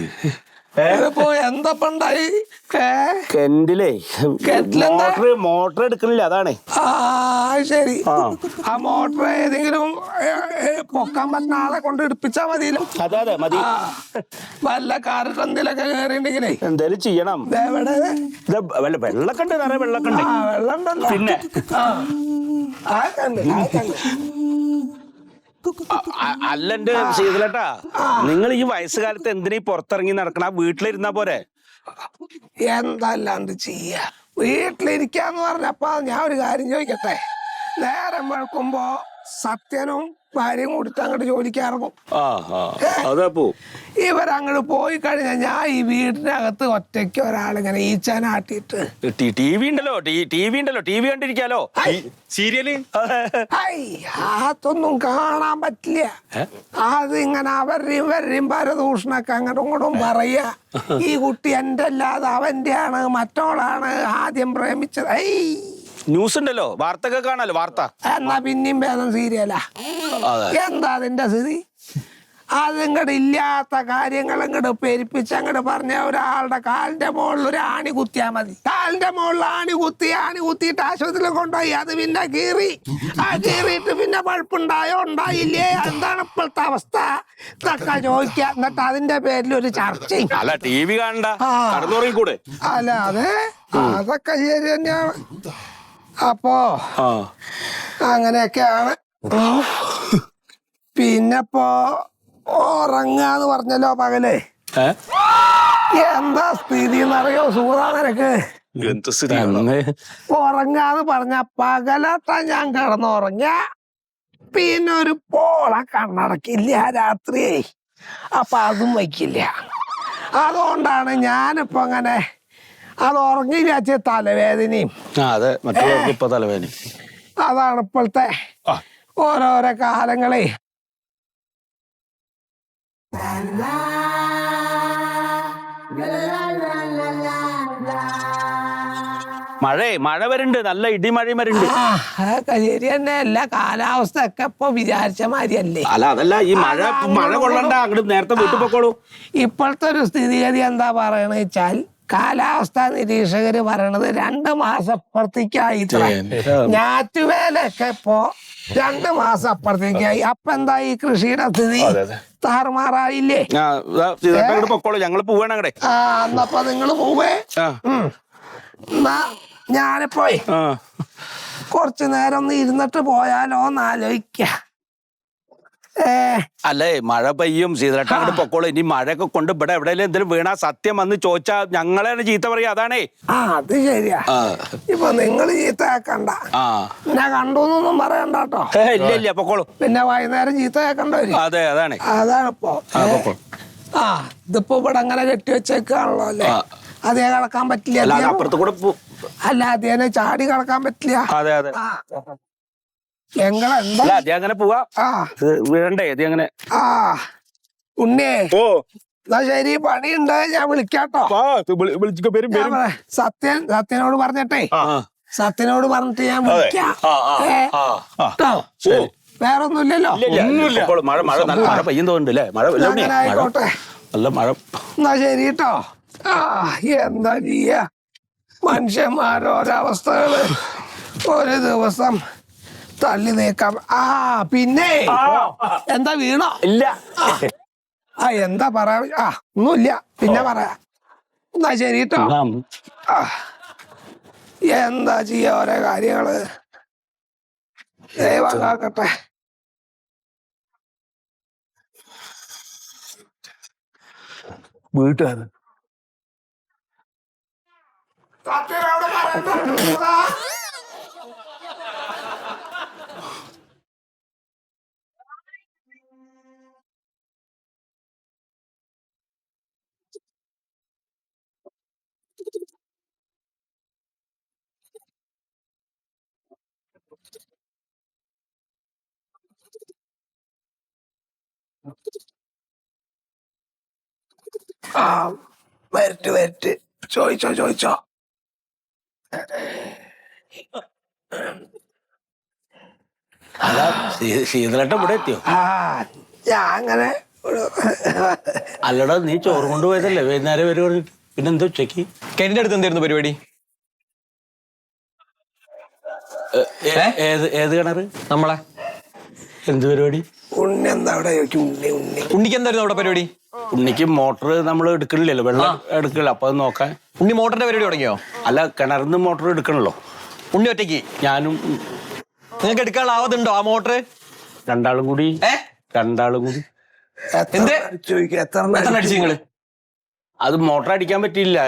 ഇതിപ്പോ എന്തപ്പ ഉണ്ടായി? കെന്റിലേ കെന്റിലെന്താ? മോട്ടർ എടുക്കണില്ല അതാണ്. ആ ശരി. ആ മോട്ടർ ഏതെങ്കിലും പൊക്കാൻ പറ്റുന്ന ആളെ കൊണ്ട് എടുപ്പിച്ചാ മതിയല്ലോ. അതെ മതി. വല്ല കാറിട്ട് എന്തെങ്കിലൊക്കെ കയറിണ്ടെങ്കിലേ എന്തേലും ചെയ്യണം. എവിടെ വല്ല വെള്ളമൊക്കെ ഉണ്ട്, നിറയെ വെള്ളമൊക്കെ ഉണ്ട്. വെള്ളം ഉണ്ടല്ലോ. പിന്നെ അല്ല എന്റെ ശീതളേട്ടാ, നിങ്ങൾ ഈ വയസ്സുകാലത്ത് എന്തിനാ ഈ പുറത്തിറങ്ങി നടക്കണ? വീട്ടിലിരുന്നാ പോരെ? എന്തല്ലാണ്ട് ചെയ്യാ, വീട്ടിലിരിക്കാന്ന് പറഞ്ഞപ്പോ ഞാൻ ഒരു കാര്യം ചോദിക്കട്ടെ. നേരം വെളുക്കുമ്പോ സത്യനും ഭാര്യയും കൊടുത്ത് അങ്ങോട്ട് ജോലിക്ക് ഇറങ്ങും. അതപ്പോ ഇവരങ്ങോട്ട് പോയി കഴിഞ്ഞാൽ ഞാൻ ഈ വീടിനകത്ത് ഒറ്റയ്ക്ക് ഒരാളിങ്ങനെ ഈച്ചാനാട്ടിട്ട് ടി വി ഉണ്ടല്ലോ, ടി വി കണ്ടിരിക്കാലോ. സീരിയല് അതൊന്നും കാണാൻ പറ്റില്ല. അത് ഇങ്ങനെ അവരുടെയും പരദൂഷണൊക്കെ അങ്ങോട്ടും ഇങ്ങോട്ടും പറയാ. ഈ കുട്ടി എന്റെ അല്ലാതെ അവന്റെ ആണ്, മറ്റോളാണ് ആദ്യം പ്രേമിച്ചത്. ന്യൂസ് ഉണ്ടല്ലോ, വാർത്ത ഒക്കെ കാണാലോ. വാർത്ത എന്നാ പിന്നെയും ഭേദം സീരിയലാ. എന്താ അതിന്റെ സ്ഥിതി? അതിങ്ങോട്ട് ഇല്ലാത്ത കാര്യങ്ങൾ ഇങ്ങോട്ട് പെരുപ്പിച്ച് അങ്ങോട്ട് പറഞ്ഞ ഒരാളുടെ കാലിന്റെ മുകളിൽ ഒരു ആണി കുത്തിയാ മതി. കാലിന്റെ മുകളിൽ ആണി കുത്തിയിട്ട് ആശുപത്രിയിൽ കൊണ്ടുപോയി. അത് പിന്നെ കീറിയിട്ട് പിന്നെ പഴുപ്പുണ്ടായോ ഉണ്ടായില്ലേ, എന്താണ് ഇപ്പോഴത്തെ അവസ്ഥ ഇതൊക്കെ ചോദിക്കുക. എന്നിട്ട് അതിന്റെ പേരിൽ ഒരു ചർച്ചയും. അല്ല, ടി വി കാണണ്ട, കടന്നുറങ്ങിക്കൂടെ? അല്ല അതൊക്കെ ശരി തന്നെയാണ്. അപ്പോ അങ്ങനെയൊക്കെയാണ്. പിന്നെപ്പോ ഉറങ്ങാന്ന് പറഞ്ഞല്ലോ പകല്. എന്താ സ്ഥിതി എന്നറിയോ സൂറാ നിനക്ക്? ഉറങ്ങാന്ന് പറഞ്ഞ പകലത്താ ഞാൻ കിടന്നുറങ്ങ, പിന്നെ ഒരു പോള കണ്ണടക്കില്ല രാത്രിയേ. അപ്പൊ അതും വയ്ക്കില്ല. അതുകൊണ്ടാണ് ഞാനിപ്പോ അങ്ങനെ അത് ഉറങ്ങില്ല തലവേദനയും. അതെ, മറ്റുള്ളവർക്ക് ഇപ്പൊ തലവേദന. അതാണ് ഇപ്പോഴത്തെ ഓരോരോ കാലങ്ങളെ. മഴ വരുന്നുണ്ട്, നല്ല ഇടിമഴയും വരുന്നുണ്ട്. അതൊക്കെ ശരി തന്നെ. എല്ലാ കാലാവസ്ഥ ഒക്കെ ഇപ്പൊ വിചാരിച്ച മാതിരിയല്ലേ. അല്ല അതല്ല, ഈ മഴ കൊള്ളണ്ട, അങ്ങോട്ട് നേരത്തെ വീട്ടിൽ പൊക്കോളൂ. ഇപ്പോഴത്തെ ഒരു സ്ഥിതിഗതി എന്താ പറയണെന്ന് വെച്ചാൽ, കാലാവസ്ഥാ നിരീക്ഷകര് പറയണത് 2 മാസം അപ്പുറത്തേക്കായി. ഞാറ്റുവേലൊക്കെ ഇപ്പോ 2 മാസം അപ്പുറത്തേക്കായി. അപ്പൊ എന്താ ഈ കൃഷിയുടെ സ്ഥിതി? താറുമാറായില്ലേ? പൊക്കോളൂ, ഞങ്ങള് പോവാണ് അങ്ങടെ. അന്നപ്പോ നിങ്ങള് പോവേ. എന്നാ ഞാനിപ്പോയി കുറച്ചു നേരം ഒന്ന് ഇരുന്നിട്ട് പോയാലോ എന്ന് ആലോചിക്ക. അല്ലേ, മഴ പെയ്യും, ശീതളേട്ടൻ അങ്ങോട്ട് പൊക്കോളൂ. ഇനി മഴയൊക്കെ കൊണ്ട് ഇവിടെ എവിടെയെങ്കിലും എന്തെങ്കിലും വീണാ സത്യം വന്ന് ചോദിച്ചാ ഞങ്ങളെ ചീത്ത പറയാ. അതാണേ. അത് ശരിയാ. ഇപ്പൊ നിങ്ങൾ ചീത്തയാക്കണ്ട, ഞാൻ കണ്ടൂന്നൊന്നും പറയണ്ട കേട്ടോ. ഇല്ല പൊക്കോളൂ. പിന്നെ വൈകുന്നേരം ചീത്തയാക്കണ്ട വരും. അതെ, അതാണ്. അതാണിപ്പോ. ഇതിപ്പോ ഇവിടെ അങ്ങനെ കെട്ടിവെച്ചേക്കാണല്ലോ അല്ലേ. അതേ കിടക്കാൻ പറ്റില്ല. അപ്പുറത്ത് കൂടെ അല്ല, അതേനെ ചാടി കിടക്കാൻ പറ്റില്ല. അതെ അതെ. എങ്ങളെന്താ അങ്ങനെ പോവാ, വീഴണ്ടേ അങ്ങനെ. ഉണ്ണിയേ, എന്നാ ശരി, പണിയുണ്ട്, ഞാൻ വിളിക്കാട്ടോ. സത്യനോട് പറഞ്ഞിട്ടേ, സത്യനോട് പറഞ്ഞിട്ട് ഞാൻ വിളിക്കാം. വേറൊന്നുമില്ലല്ലോ. മഴ പെയ്യും തോന്നുന്നുണ്ട്. മഴ ആയിക്കോട്ടെ. നല്ല മഴ. എന്നാ ശരി കേട്ടോ. എന്താ ചെയ്യാ, മനുഷ്യന്മാരോരവസ്ഥകള് ഒരു ദിവസം തള്ളി നീക്കാം. പിന്നെ എന്താ വീണോ? ഇല്ല. എന്താ പറയാ? ഒന്നുമില്ല, പിന്നെ പറയാ. എന്നാ ശരി കേട്ടോ. എന്താ ചെയ്യാ, ഓരോ കാര്യങ്ങള് ദൈവം കാക്കട്ടെ. വീട്ടുകാര് വരട്ട് ചോദിച്ചോ. ശീതളേട്ടൻ ഇവിടെ എത്തിയോ? ഞാൻ അങ്ങനെ അല്ലടാ നീ ചോറ് കൊണ്ടുപോയതല്ലേ വൈകുന്നേരം വരെ പറഞ്ഞിട്ട് പിന്നെന്താ ഉച്ചക്ക് കിണറ്റിന്റെ അടുത്ത് എന്തായിരുന്നു പരിപാടി? ഏത് കിണറ്? നമ്മളെ എന്ത് പരിപാടി? ഉണ്ണി എന്താ അവിടെ ചോദിക്കും? ഉണ്ണി ഉണ്ണിക്ക് എന്തായിരുന്നു അവിടെ പരിപാടി? ഉണ്ണിക്ക് മോട്ടർ നമ്മൾ എടുക്കണില്ലല്ലോ, വെള്ളം എടുക്കില്ല, അപ്പൊ അത് നോക്കാൻ. ഉണ്ണി മോട്ടറിന്റെ പരിപാടി തുടങ്ങിയോ? അല്ല, കിണറിന്ന് മോട്ടർ എടുക്കണല്ലോ. ഉണ്ണി ഒറ്റയ്ക്ക്? ഞാനും. നിങ്ങൾക്ക് എടുക്കാനുള്ള ആവതുണ്ടോ ആ മോട്ടർ? രണ്ടാളും കൂടി. എന്ത് ചോദിക്കും? എത്ര അടിച്ചു നിങ്ങള്? അത് മോട്ടർ അടിക്കാൻ പറ്റിയില്ല.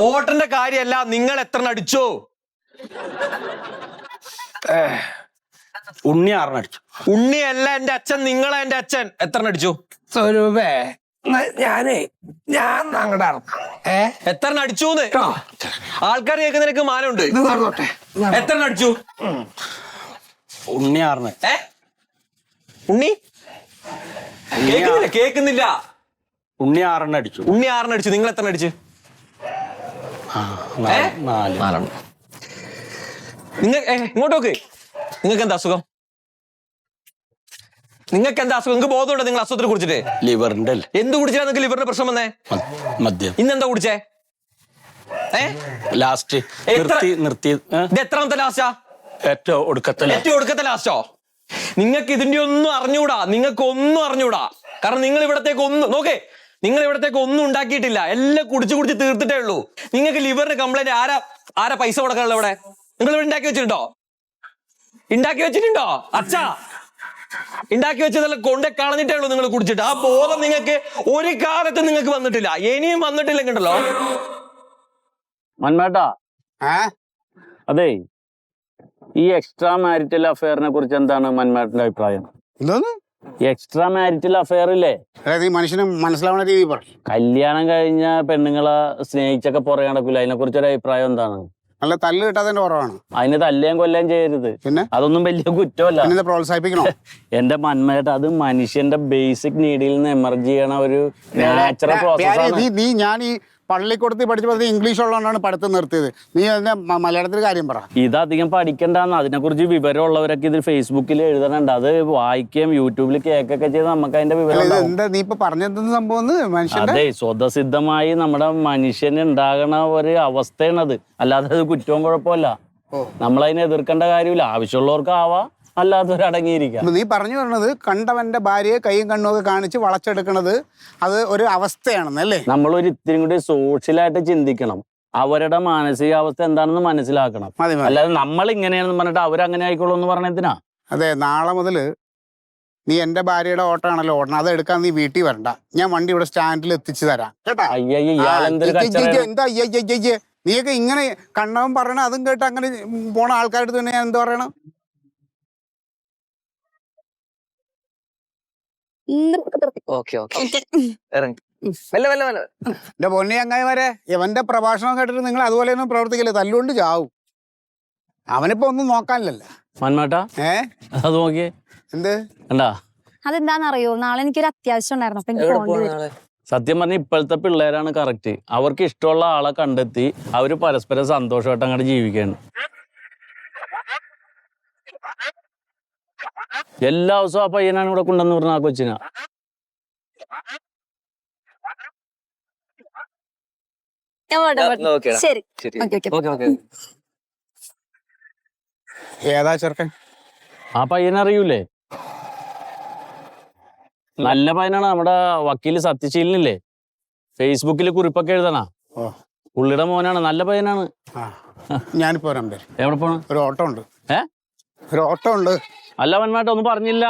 മോട്ടറിന്റെ കാര്യമല്ല, നിങ്ങൾ എത്ര അടിച്ചോ? ഉണ്ണി 6 അടിച്ചു. ഉണ്ണിയല്ല എന്റെ അച്ഛൻ, നിങ്ങളെ എന്റെ അച്ഛൻ. എത്ര അടിച്ചു? സ്വരൂപേ, ഞാൻ അങ്ങടെ എത്ര അടിച്ചു? ആൾക്കാർ കേൾക്കുന്നതിനൊക്കെ മാനമുണ്ട്. ഇത് നടന്നോട്ടെ. എത്ര അടിച്ചു? ഉണ്ണി 6. ഉണ്ണി കേൾക്കുന്നില്ല. ഉണ്ണി 6 അടിച്ചു. ഉണ്ണി 6 അടിച്ചു. നിങ്ങൾ എത്ര അടിച്ചു? 4. നിങ്ങൾ ഇങ്ങോട്ട് നോക്ക്. നിങ്ങൾക്ക് എന്താ അസുഖം? നിങ്ങൾക്ക് എന്താ അസുഖം? നിങ്ങൾക്ക് ബോധമുണ്ടോ നിങ്ങൾ അസുഖത്തിനെ കുറിച്ചിട്ട്? ലിവറിന്റെ. എന്ത് കുടിച്ചാ നിങ്ങൾക്ക് ലിവറിന്റെ പ്രശ്നം വന്നേ? മദ്യം. ഇന്നെന്താ കുടിച്ചേ? ലാസ്റ്റ് നിർത്തി. ഇത് എത്രാമത്തെ ലാസ്റ്റാ? ഏറ്റവും ഒടുക്കത്തെ ലാസ്റ്റോ? നിങ്ങൾക്ക് ഇതിന്റെ ഒന്നും അറിഞ്ഞൂടാ. നിങ്ങൾക്ക് ഒന്നും അറിഞ്ഞൂടാ. കാരണം നിങ്ങൾ ഇവിടത്തേക്ക് ഒന്നും ഉണ്ടാക്കിയിട്ടില്ല. എല്ലാം കുടിച്ച് തീർത്തിട്ടേ ഉള്ളൂ. നിങ്ങൾക്ക് ലിവറിന് കംപ്ലൈന്റ് ആരാ പൈസ കൊടുക്കാനുള്ള? ഇവിടെ നിങ്ങൾ ഇവിടെ ഉണ്ടാക്കി വെച്ചിട്ടുണ്ടോ? അച്ഛാ, ഉണ്ടാക്കി വെച്ചതെല്ലാം കൊണ്ടേ കളഞ്ഞിട്ടേ ഉള്ളൂ നിങ്ങൾ കുടിച്ചിട്ട്. ആ ബോധം നിങ്ങൾക്ക് ഒരു കാലത്ത് നിങ്ങൾക്ക് വന്നിട്ടില്ല, ഇനിയും വന്നിട്ടില്ലെങ്കിണ്ടല്ലോ. മന്മേട്ടാ, അതെ, ഈ എക്സ്ട്രാ മാരിറ്റൽ അഫെയറിനെ കുറിച്ച് എന്താണ് മന്മേട്ടന്റെ അഭിപ്രായം? എന്തോന്ന്? എക്സ്ട്രാ മാരിറ്റൽ അഫെയർ ഇല്ലേ, അതായത് ഈ മനുഷ്യന് മനസ്സിലാവുന്ന രീതി പറയും. കല്യാണം കഴിഞ്ഞ പെണ്ണുങ്ങളെ സ്നേഹിച്ചൊക്കെ പുറകെ നടക്കില്ല, അതിനെ കുറിച്ചൊരു അഭിപ്രായം എന്താണ്? നല്ല തല്ല് കിട്ടാത്തതിന്റെ കുറവാണ്. അതിന് തല്ലേം കൊല്ലേം ചെയ്യരുത്, പിന്നെ അതൊന്നും വലിയ കുറ്റമല്ല. പ്രോത്സാഹിപ്പിക്കണോ? എന്റെ മന്മേട്ട, അത് മനുഷ്യന്റെ ബേസിക് നീഡിൽ നിന്ന് എമർജ് ചെയ്യണ ഒരു നാച്ചുറൽ പ്രോസസ്. നീ ഞാൻ ഈ പള്ളിക്കൂടത്തിൽ പഠിച്ചപ്പോൾ ഇംഗ്ലീഷ് ഉള്ളതുകൊണ്ടാണ് പഠിത്തം നിർത്തിയത്. നീ അതിന്റെ മലയാളത്തിൽ കാര്യം പറ. ഇതധികം പഠിക്കണ്ടെന്ന്, അതിനെക്കുറിച്ച് വിവരമുള്ളവരൊക്കെ ഇത് ഫേസ്ബുക്കിൽ എഴുതണുണ്ട്. അത് വായിക്കുകയും യൂട്യൂബിൽ കേൾക്കൊക്കെ ചെയ്ത് നമുക്ക് അതിന്റെ വിവരം. എന്താ നീ ഇപ്പൊ പറഞ്ഞെന്ത് സംഭവം? അതെ, സ്വതസിദ്ധമായി നമ്മുടെ മനുഷ്യന് ഉണ്ടാകണ ഒരു അവസ്ഥയാണത്. അല്ലാതെ അത് കുറ്റവും കുഴപ്പമില്ല. നമ്മളതിനെ എതിർക്കേണ്ട കാര്യമില്ല. ആവശ്യമുള്ളവർക്ക് ആവാം, അല്ലാത്തവരടങ്ങിയിരിക്കാം. നീ പറഞ്ഞു പറഞ്ഞത് കണ്ടവന്റെ ഭാര്യയെ കൈയും കണ്ണും ഒക്കെ കാണിച്ച് വളച്ചെടുക്കണത് അത് ഒരു അവസ്ഥയാണെന്നല്ലേ? നമ്മളൊരു ഇത്തിരി കൂടി സോഷ്യലായിട്ട് ചിന്തിക്കണം. അവരുടെ മാനസികാവസ്ഥ എന്താണെന്ന് മനസ്സിലാക്കണം. അല്ലാതെ നമ്മൾ ഇങ്ങനെയാണെന്ന് പറഞ്ഞിട്ട് അവരങ്ങനെ ആയിക്കോളൂ എന്ന് പറഞ്ഞതിനാ. അതെ, നാളെ മുതല് നീ എന്റെ ഭാര്യയുടെ ഓട്ടമാണല്ലോ ഓടണം, അത് എടുക്കാൻ നീ വീട്ടിൽ വരണ്ട. ഞാൻ വണ്ടി ഇവിടെ സ്റ്റാൻഡിൽ എത്തിച്ചു തരാം കേട്ടാ. എന്താ നീയൊക്കെ ഇങ്ങനെ കണ്ണവൻ പറയണ അതും കേട്ട് അങ്ങനെ പോണ ആൾക്കാരുടെ തന്നെ ഞാൻ എന്താ പറയണം? എന്റെ പൊന്നി അങ്ങായിമാരെ, ഇവന്റെ പ്രഭാഷണം കേട്ടിട്ട് നിങ്ങൾ അതുപോലെയൊന്നും പ്രവർത്തിക്കില്ല. തല്ലുകൊണ്ട് ചാവും. അവനിപ്പോ ഒന്നും നോക്കാനില്ലല്ലോ. മന്മേട്ടാ, അത് നോക്കിയേ. എന്ത് കണ്ടാ? അതെന്താന്നറിയോ, നാളെ എനിക്കൊരു അത്യാവശ്യം ഉണ്ടായിരുന്നു, അപ്പൊ എനിക്ക് പോകേണ്ടി വരും. സത്യം പറഞ്ഞ ഇപ്പോഴത്തെ പിള്ളേരാണ് കറക്റ്റ്. അവർക്ക് ഇഷ്ടമുള്ള ആളെ കണ്ടെത്തി അവര് പരസ്പരം സന്തോഷമായിട്ട് അങ്ങോട്ട് ജീവിക്കുകയാണ്. എല്ലാ ദിവസവും ആ പയ്യനാണ് ഇവിടെ കൊണ്ടുവന്ന് പറഞ്ഞ ആ കൊച്ചിനാ. ശരി, ഏതാ ചെറുക്കൻ? ആ പയ്യനറിയൂലേ? നല്ല പയ്യനാണ്. നമ്മുടെ വക്കീല് സത്യശീലനില്ലേ, ഫേസ്ബുക്കിൽ കുറിപ്പൊക്കെ എഴുതണ പുള്ളിയുടെ മോനാണ്. നല്ല പയ്യനാണ്. ഞാനിപ്പോ വരാൻ പേര്. എവിടെ പോണ? ഒരു ഓട്ടോ ഉണ്ട്. ഒരു ഓട്ടോ ഉണ്ട്. അല്ല മന്മേട്ട, ഒന്നും പറഞ്ഞില്ല.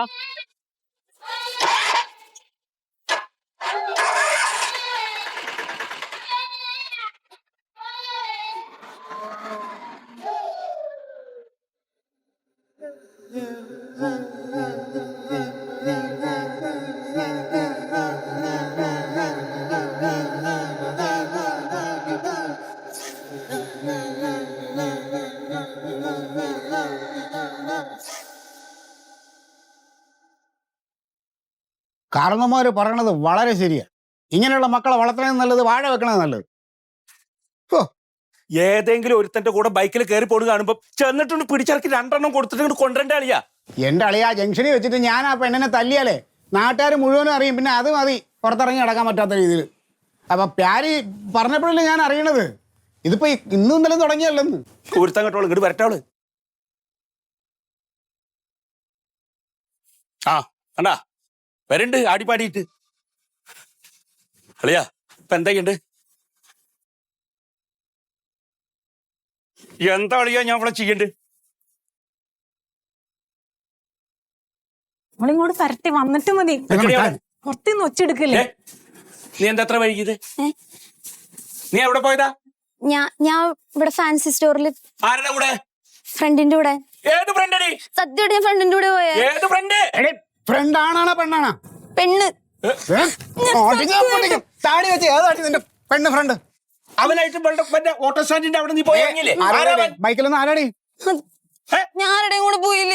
കാരണന്മാര് പറയണത് വളരെ ശരിയാ. ഇങ്ങനെയുള്ള മക്കളെ വളർത്തണത് നല്ലത്, വാഴ വെക്കണത് നല്ലത്. ഏതെങ്കിലും ഒരുത്തന്റെ കൂടെ ബൈക്കിൽ കയറി പോണ് കാണുമ്പോ ചെന്നിട്ടൊന്ന് പിടിച്ചിറക്കി 2 എണ്ണം കൊടുത്തിട്ട് കൊണ്ടുവരേണ്ട അളിയാ. എന്റെ അളിയാ, ജംഗ്ഷനിൽ വെച്ചിട്ട് ഞാൻ ആ പെണ്ണിനെ തല്ലിയാലേ നാട്ടുകാർ മുഴുവനും അറിയും. പിന്നെ അത് മതി പുറത്തിറങ്ങി കിടക്കാൻ പറ്റാത്ത രീതിയിൽ. അപ്പൊ പ്യാരി പറഞ്ഞപ്പോഴല്ലേ ഞാൻ അറിയണത്. ഇതിപ്പോ ഇന്നും ഇന്നലെ തുടങ്ങിയല്ലെന്ന്. ഒരുത്തം കേട്ടോളൂ, ഇങ്ങോട്ട് വരട്ടോള്. ആ കണ്ടാ വരണ്ട് ആടിപ്പാടിയിട്ട്. അളിയാ ഇപ്പൊ എന്തൊക്കെയുണ്ട്? എന്താ അളിയാ ഞാൻ ഇവിടെ ചെയ്യണ്ട്? നമ്മളിങ്ങോട്ട് പരട്ടി വന്നിട്ട് മതി. പുറത്തുനിന്ന് ഒച്ചെടുക്കല്ലേ? നീ എന്താ എത്ര വൈകിയത്? നീ എവിടെ പോയതാ? ഞാൻ ഇവിടെ ഫാൻസി സ്റ്റോറിൽ ആരുടെ കൂടെ? ഫ്രണ്ടിന്റെ കൂടെ. ഏത് ഫ്രണ്ടടി? സത്യമായിട്ട് ഞാൻ ഫ്രണ്ടിന്റെ കൂടെ പോയ. ഏത് ഫ്രണ്ട്? ഫ്രണ്ട് ആണാണോ പെണ്ണാണോ? പെണ്ണ്. താടി വെച്ച് ഏതാടി നിന്റെ പെണ്ണ് ഫ്രണ്ട്? അവനായിട്ട് ഓട്ടോ സ്റ്റാൻഡിന്റെ അവിടെ നീ പോയില്ലേ? ബൈക്കിലൊന്നും ആരാടി? ഞാൻ ആരുടെയും കൂടെ പോയില്ല.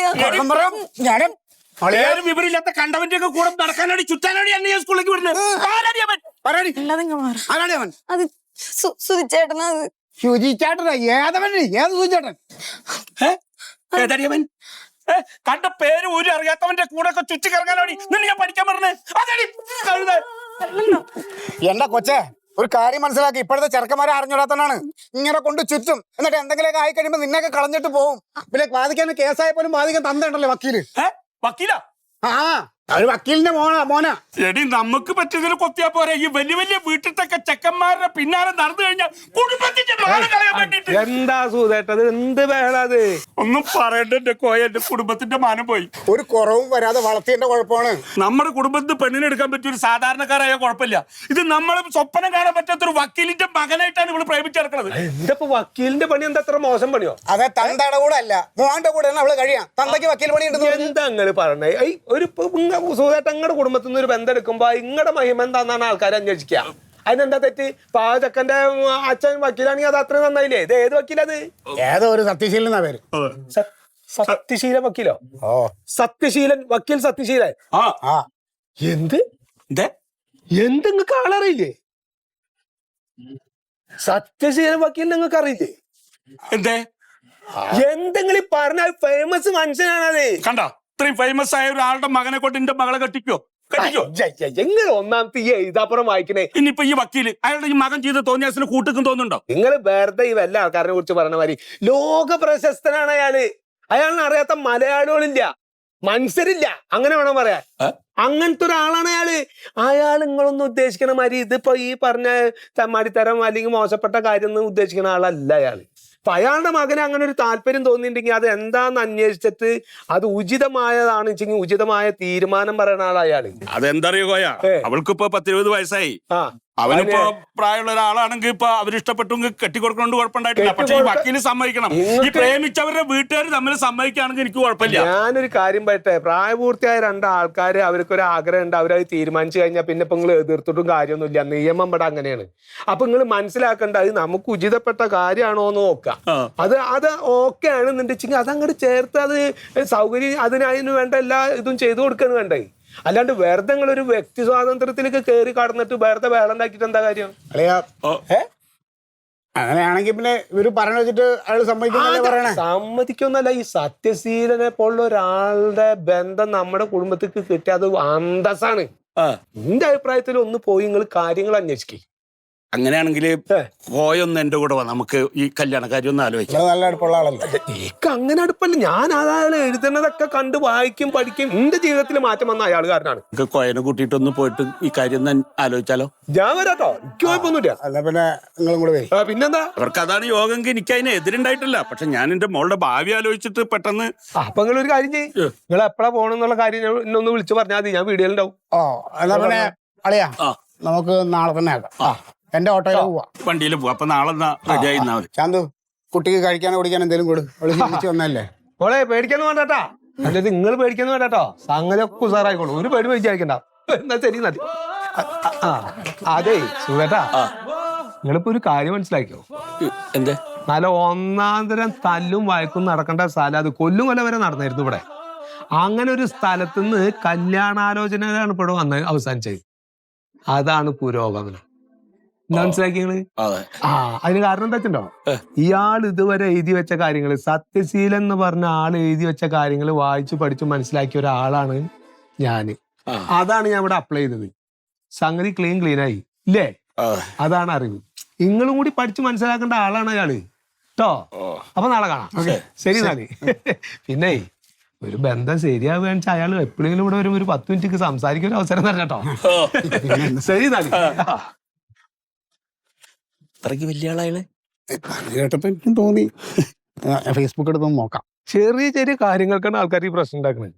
വിവരമില്ലാത്ത കണ്ടവന്റെ ഒക്കെ കൂടെ നടക്കാനാടി ചുറ്റാനാടി എന്നെ ഞാൻ സ്കൂളിലേക്ക് വിടുന്നത്. അത് സുധിച്ചേട്ടനാ. അത് ശുചിച്ചേട്ടനാ? ഏതവൻ? ഏത് ശുചിച്ചേട്ടൻ? ഏതടിയവൻ? കണ്ട പേര് ഒരു അറിയാത്തവന്റെ കൂടെ ഒക്കെ ചുറ്റി കറങ്ങാനാടി നിന്നെ ഞാൻ പഠിക്കാൻ പറഞ്ഞേ. എന്റെ കൊച്ചേ, ഒരു കാര്യം മനസ്സിലാക്കി. ഇപ്പോഴത്തെ ചെറുക്കന്മാരെ അറിഞ്ഞൂടാത്തനാണ് ഇങ്ങനെ കൊണ്ട് ചുറ്റും. എന്നിട്ട് എന്തെങ്കിലുമൊക്കെ ആയി കഴിയുമ്പോ നിന്നൊക്കെ കളഞ്ഞിട്ട് പോകും. പിന്നെ ബാധിക്കാൻ കേസായ പോലും ബാധിക്കാൻ തന്തയുണ്ടല്ലോ വക്കീല്. വക്കീലാ? ആ, ഒരു വക്കീലിന്റെ മോനാ. എടി നമുക്ക് പറ്റിയതിൽ കൊത്തിയാ പോരെ. ഈ വലിയ വലിയ വീട്ടിലത്തെ ചെക്കന്മാരുടെ പിന്നാലെ നടന്നു കഴിഞ്ഞാൽ കുടുംബത്തിന്റെ മാനം കളയാൻ വേണ്ടിട്ട്. എന്താ സൂതേട്ടത്? എന്ത് വേണത്? ഒന്നും പറയണ്ട എന്റെ കോയ, എന്റെ കുടുംബത്തിന്റെ മാനം പോയി. ഒരു കുറവും വരാതെ വളർത്തിയതിന്റെ കുഴപ്പമാണ്. നമ്മുടെ കുടുംബത്തിൽ പെണ്ണിനെ എടുക്കാൻ പറ്റിയ ഒരു സാധാരണക്കാരായ കുഴപ്പമില്ല. ഇത് നമ്മൾ സ്വപ്നം കാണാൻ പറ്റാത്ത ഒരു വക്കീലിന്റെ മകനായിട്ടാണ് ഇവിടെ പ്രേമിച്ചെടുക്കുന്നത്. എന്റെ വക്കീലിന്റെ പണി എന്താ അത്ര മോശം പണിയോ? അതെ, തന്തയുടെ കൂടെ അല്ല, മോന്റെ കൂടെ അവള് കഴിയാം. തന്തയ്ക്ക് വക്കീൽ പണി ഉണ്ടെന്ന് എന്താ അങ്ങനെ പറഞ്ഞേ? ഒരു സുഖമായിട്ട് നിങ്ങളുടെ കുടുംബത്തിൽ നിന്ന് ഒരു ബന്ധം എടുക്കുമ്പോ നിങ്ങളുടെ മഹിമ എന്താന്നാണ് ആൾക്കാർ അന്വേഷിക്കുക. അതിനെന്താ തെറ്റ്? പാചക്കന്റെ അച്ഛൻ വക്കീലാണെങ്കിൽ അത് അത്ര നന്നായില്ലേ? ഇത് ഏത് വക്കീലത്? ഏതോ ഒരു സത്യശീലൻ എന്നാ പേര്. സത്യശീലൻ വക്കീലോ? ഓ, സത്യശീലൻ വക്കീൽ സത്യശീലൻ. എന്ത് നിങ്ങൾക്ക് ആളറിയില്ലേ? സത്യശീലൻ വക്കീൽ നിങ്ങൾക്ക് അറിയില്ലേ? എന്തെങ്കിലും പറഞ്ഞാൽ ഫേമസ് മനുഷ്യനാണത്. കണ്ടോ, ഇത്രയും ഫേമസ് ആയ ഒരാളുടെ മകനെ കൊണ്ട് എന്റെ മകളെ കെട്ടിക്കോ? നിങ്ങൾ ഒന്നാമത്തെ ഈ എഴുതാപ്പുറം വായിക്കണേ. ഇനിയിപ്പോ ഈ വക്കീല് അയാളുടെ ഈ മകൻ ചെയ്ത തോന്നിയാസിന് കൂട്ടുക്കും തോന്നുന്നുണ്ടോ? നിങ്ങൾ വെറുതെ ഈ വല്ല ആൾക്കാരെ കുറിച്ച് പറഞ്ഞ മാതിരി. ലോക പ്രശസ്തനാണ് അയാള്. അയാളിനെ അറിയാത്ത മലയാളികളില്ല, മനുഷ്യരില്ല, അങ്ങനെ വേണം പറയാൻ. അങ്ങനത്തെ ഒരാളാണ് അയാള്. അയാൾ നിങ്ങളൊന്നും ഉദ്ദേശിക്കണ മാതിരി ഇതിപ്പോ ഈ പറഞ്ഞ തമ്മാടിത്തരം അല്ലെങ്കിൽ മോശപ്പെട്ട കാര്യം ഒന്നും ഉദ്ദേശിക്കുന്ന ആളല്ല അയാള്. അപ്പൊ അയാളുടെ മകന് അങ്ങനെ ഒരു താല്പര്യം തോന്നിയിട്ടുണ്ടെങ്കിൽ അത് എന്താന്ന് അന്വേഷിച്ചിട്ട് അത് ഉചിതമായതാണ് വെച്ചെങ്കിൽ ഉചിതമായ തീരുമാനം പറയുന്ന ആളാ അയാള്. അതെന്താ അറിയോ കോയ, അവൾക്കിപ്പോ 10-20 വയസ്സായി. അവനിപ്പോ പ്രായമുള്ള ഒരാളാണെങ്കിൽ ഇപ്പൊ അവരിഷ്ടപ്പെട്ടെങ്കിൽ കെട്ടിക്കൊടുക്കൊണ്ട് കുഴപ്പമുണ്ടായിട്ടില്ല. പക്ഷെ ഈ വക്കീല് സമ്മതിക്കണം. ഈ പ്രേമിച്ചവരുടെ വീട്ടുകാർ തമ്മിൽ സമ്മതിക്കുകയാണെങ്കിൽ എനിക്ക് കുഴപ്പമില്ല. ഞാനൊരു കാര്യം പറയട്ടെ, പ്രായപൂർത്തിയായ 2 ആൾക്കാര് അവർക്കൊരു ആഗ്രഹം ഉണ്ട്, അവരത് തീരുമാനിച്ചു കഴിഞ്ഞാൽ പിന്നെ ഇപ്പൊ നിങ്ങൾ എതിർത്തിട്ടും കാര്യമൊന്നുമില്ല. നിയമം ഇവിടെ അങ്ങനെയാണ്. അപ്പൊ നിങ്ങൾ മനസ്സിലാക്കേണ്ട, അത് നമുക്ക് ഉചിതപ്പെട്ട കാര്യമാണോ എന്ന് നോക്കാം. അത് ഓക്കെ ആണെന്നുണ്ടെങ്കിൽ അതങ്ങോട്ട് ചേർത്ത് അത് സൗകര്യം അതിന് വേണ്ട എല്ലാ ഇതും ചെയ്തു കൊടുക്കാന്ന് വേണ്ടേ. അല്ലാണ്ട് വെറുതെ ഒരു വ്യക്തി സ്വാതന്ത്ര്യത്തിലേക്ക് കയറി കടന്നിട്ട് വെറുതെ വേളം ഉണ്ടാക്കിയിട്ട് എന്താ കാര്യം? അങ്ങനെയാണെങ്കിൽ പിന്നെ ഇവര് പറഞ്ഞു വെച്ചിട്ട് അയാൾ സമ്മതിക്കൊന്നല്ല. ഈ സത്യശീലനെ പോലുള്ള ഒരാളുടെ ബന്ധം നമ്മുടെ കുടുംബത്തിക്ക് കിട്ടിയ അത് അന്തസ്സാണ്. എന്റെ അഭിപ്രായത്തിൽ ഒന്ന് പോയി നിങ്ങൾ കാര്യങ്ങൾ അന്വേഷിക്കും. അങ്ങനെയാണെങ്കിൽ പോയൊന്ന് എന്റെ കൂടെ നമുക്ക് ഈ കല്യാണ കാര്യം ഒന്ന് ആലോചിക്കാം. നല്ല അടുപ്പുള്ള ആളല്ലേ? എനിക്ക് അങ്ങനെ അടുപ്പല്ല. ഞാൻ അയാൾ എഴുതുന്നതൊക്കെ കണ്ട് വായിക്കും, പഠിക്കും. എന്റെ ജീവിതത്തിൽ മാറ്റം വന്ന അയാൾ കാരനാണ്. കോയനെ കൂട്ടിയിട്ടൊന്ന് പോയിട്ട് ഈ കാര്യം ഒന്ന് ആലോചിച്ചാലോ? ഞാൻ വരാട്ടോ, എനിക്ക് കുഴപ്പമൊന്നുമില്ല. അല്ല പിന്നെ നിങ്ങളും കൂടെ വരും. പിന്നെന്താ, അവർക്ക് അതാണ് യോഗമെങ്കിൽ എനിക്ക് അതിന് എതിരുണ്ടായിട്ടില്ല. പക്ഷെ ഞാൻ എന്റെ മോളുടെ ഭാവി ആലോചിച്ചിട്ട് പെട്ടെന്ന്. അപ്പൊ നിങ്ങൾ ഒരു കാര്യം ചെയ്യും, നിങ്ങൾ എപ്പോഴാ പോണെന്നുള്ള കാര്യം എന്നെ ഒന്ന് വിളിച്ചു പറഞ്ഞാൽ മതി, ഞാൻ വീഡിയോയിലുണ്ടാവും. ഓ, എന്നാ പിന്നെ അളിയാ നമുക്ക് നാളെ തന്നെ ആക്കാം. എന്റെ ഓട്ടോയിൽ പോവാ, വണ്ടിയിൽ പോവാ. അപ്പൊ നാളെ റെഡി ആയി. ചാന്തു, കുട്ടിക്ക് കഴിക്കാനോ കുടിക്കാനോ എന്തെങ്കിലും കൊടു. അവള് വന്നല്ലേ. മോളെ പേടിക്കാന്ന് വേണ്ടാ. അല്ലാതെ നിങ്ങൾ പേടിക്കാന്ന് വേണ്ടാട്ടോ. സംഗതി ഒക്കെ ഉസാറായിക്കോളൂ, ഒരു പേടി പേടിച്ചയക്കണ്ട. എന്നാ ശരി നദി. അതെ സുഖേട്ടാ, നിങ്ങളിപ്പോ ഒരു കാര്യം മനസ്സിലാക്കിയോ? എന്തേ? നല്ല ഒന്നാന്തരം തല്ലും വഴക്കും നടക്കേണ്ട സ്ഥലം അത് കൊല്ലും കൊല്ലം വരെ നടന്നായിരുന്നു ഇവിടെ. അങ്ങനെ ഒരു സ്ഥലത്തുനിന്ന് കല്യാണാലോചനയാണ് ഇപ്പോൾ വന്ന് അവസാനിച്ചത്. അതാണ് പുരോഗമനം. മനസ്സിലാക്കിയത്? അതിന് കാരണം എന്താ വെച്ചിട്ടുണ്ടോ? ഇയാൾ ഇതുവരെ എഴുതി വെച്ച കാര്യങ്ങൾ, സത്യശീലൻ എന്ന് പറഞ്ഞ ആൾ എഴുതി വെച്ച കാര്യങ്ങൾ വായിച്ചു പഠിച്ചു മനസ്സിലാക്കിയ ഒരാളാണ് ഞാന്. അതാണ് ഞാൻ ഇവിടെ അപ്ലൈ ചെയ്തത്. സംഗതി ക്ലീൻ ആയി ഇല്ലേ? അതാണ് അറിവ്. നിങ്ങളും കൂടി പഠിച്ച് മനസ്സിലാക്കേണ്ട ആളാണ് അയാള് കേട്ടോ. അപ്പൊ നാളെ കാണാം. ശരി നാളെ. പിന്നെ ഒരു ബന്ധം ശരിയാവുകയാണെന്ന് വെച്ചാൽ അയാൾ എപ്പോഴെങ്കിലും ഇവിടെ വരും, ഒരു 10 മിനിറ്റ് സംസാരിക്കാൻ ഒരു അവസരം തരണം കേട്ടോ. ശരി നാളെ. അത്രയ്ക്ക് വലിയ ആളായാലേ കേട്ടപ്പോ എനിക്കും തോന്നി ഫേസ്ബുക്ക് എടുത്തൊന്ന് നോക്കാം. ചെറിയ ചെറിയ കാര്യങ്ങൾക്കാണ് ആൾക്കാർ ഈ പ്രശ്നം ഉണ്ടാക്കുന്നത്.